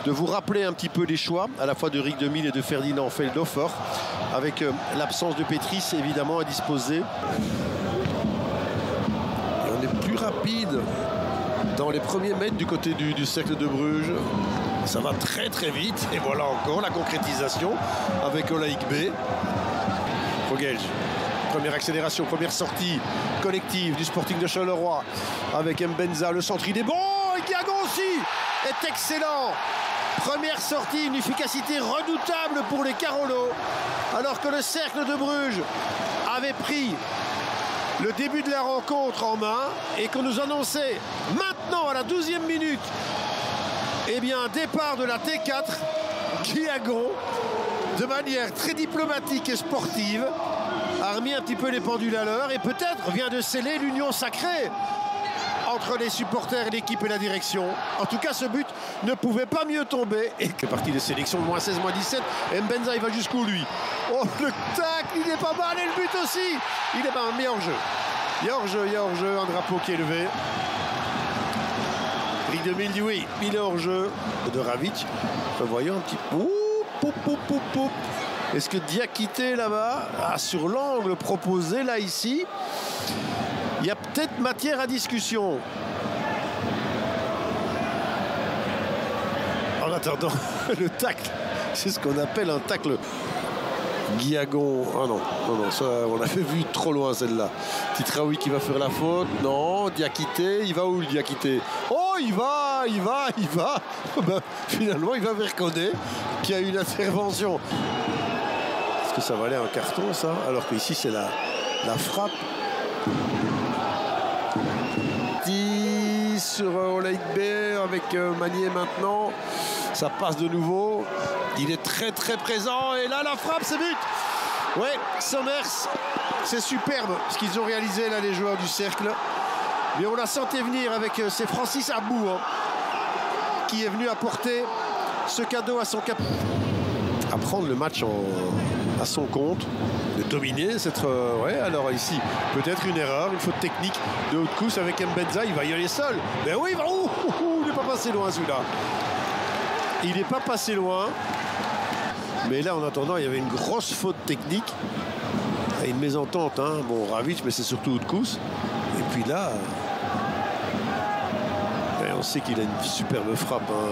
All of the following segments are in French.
de vous rappeler un petit peu les choix, à la fois de Rik Demil et de Ferdinand Feldhofer, avec l'absence de Petris évidemment à disposer. Et on est plus rapide dans les premiers mètres du côté du cercle de Bruges. Ça va très très vite. Et voilà encore la concrétisation avec Olaïk B. Rogelj. Première accélération, première sortie collective du Sporting de Charleroi avec Mbenza. Le centre, il est bon. Et Guiagon aussi est excellent. Première sortie, une efficacité redoutable pour les Carolo. Alors que le cercle de Bruges avait pris le début de la rencontre en main et qu'on nous annonçait maintenant à la 12e minute, eh bien, un départ de la T4, Guiagon, de manière très diplomatique et sportive, a remis un petit peu les pendules à l'heure et peut-être vient de sceller l'union sacrée entre les supporters, l'équipe et la direction. En tout cas, ce but ne pouvait pas mieux tomber. Et que partie de sélection de -16, -17. Mbenza, il va jusqu'où, lui? Oh, le tac, il est pas mal. Et le but aussi. Il est pas mal. Mais hors-jeu. Il y a hors-jeu, un drapeau qui est levé. Rik Demil dit oui, il est hors-jeu. De Ravic. Voyons un petit peu. Est-ce que Diakité là-bas, sur l'angle proposé, là, ici, il y a peut-être matière à discussion. En attendant, le tacle, c'est ce qu'on appelle un tacle. Guiagon, ah non, ça, on l'avait vu trop loin celle-là. Titraoui qui va faire la faute, non, Diakité, il va où le Diakité? Oh, il va. Ben, finalement, il va vers Koné, qui a eu une intervention. Est-ce que ça valait un carton, ça? Alors qu'ici, c'est la frappe. Sur Olaïk B avec Manier maintenant. Ça passe de nouveau. Il est très très présent. Et là, la frappe, c'est but. Ouais, Sommers, c'est superbe ce qu'ils ont réalisé là, les joueurs du cercle. Mais on la sentait venir avec c'est Francis Abou qui est venu apporter ce cadeau à son cap. À prendre le match à son compte, de dominer, ouais, alors ici, peut-être une erreur, une faute technique de haute couche avec Mbenza, il va y aller seul. Mais oui, il va. Il n'est pas passé loin celui-là. Il n'est pas passé loin. Mais là, en attendant, il y avait une grosse faute technique. Et une mésentente, hein. Bon, Ravic, mais c'est surtout haute couche. Et puis là, on sait qu'il a une superbe frappe, hein.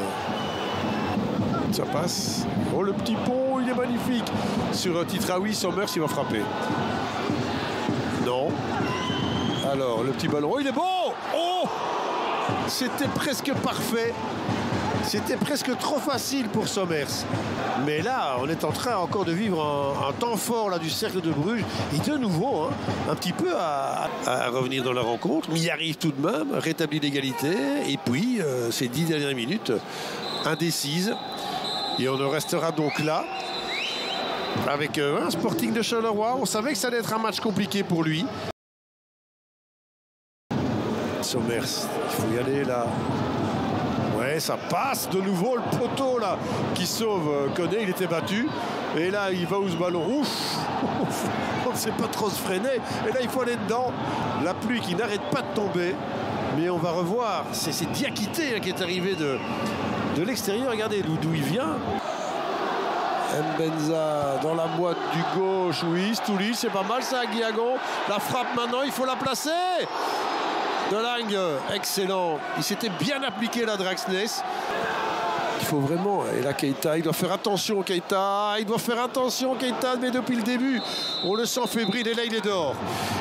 Ça passe. Oh, le petit pont, il est magnifique. Sur Titraoui, Sommers, il va frapper. Non. Alors, le petit ballon. Oh, il est bon. Oh, c'était presque parfait. C'était presque trop facile pour Sommers. Mais là, on est en train encore de vivre un temps fort là, du cercle de Bruges. Et de nouveau, hein, un petit peu à revenir dans la rencontre. Mais il arrive tout de même, rétablit l'égalité. Et puis, ces 10 dernières minutes indécises. Et on en restera donc là avec un Sporting de Charleroi. On savait que ça allait être un match compliqué pour lui. Sommers, il faut y aller là. Ouais, ça passe de nouveau le poteau là qui sauve Koné, il était battu. Et là, il va où ce ballon? Ouf, on ne sait pas trop se freiner. Et là, il faut aller dedans. La pluie qui n'arrête pas de tomber. Mais on va revoir. C'est Diakité qui est arrivé de l'extérieur. Regardez d'où il vient. Mbenza dans la boîte du gauche. Oui, Stoulis, c'est pas mal ça à Guiagon. La frappe maintenant, il faut la placer. Delangue, excellent. Il s'était bien appliqué là, Draxness. Il faut vraiment, et là Keita, il doit faire attention Keita, mais depuis le début, on le sent fébrile et là il est dehors.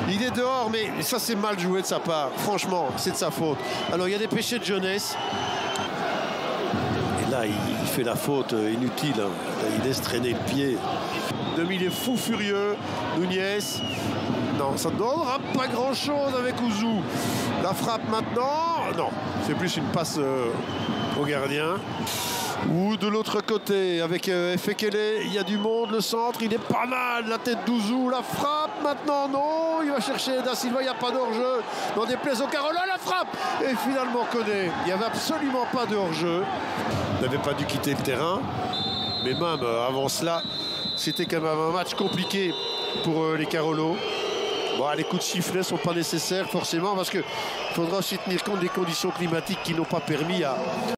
Il est dehors, mais ça c'est mal joué de sa part, franchement, c'est de sa faute. Alors il y a des péchés de jeunesse. Et là il fait la faute inutile, hein. Il laisse traîner le pied. Demil est fou furieux, Nunez. Non, ça ne donnera pas grand-chose avec Ouzou. La frappe maintenant, non, c'est plus une passe au gardien. Ou de l'autre côté, avec Efekele, il y a du monde, le centre, il est pas mal, la tête d'Ouzou, la frappe maintenant, non, il va chercher Da Silva, il n'y a pas de hors-jeu, n'en déplaise au Carola, la frappe, et finalement Koné, il n'y avait absolument pas de hors-jeu, il n'avait pas dû quitter le terrain, mais même avant cela, c'était quand même un match compliqué pour les Carolo. Bon, les coups de sifflet ne sont pas nécessaires forcément parce qu'il faudra aussi tenir compte des conditions climatiques qui n'ont pas permis à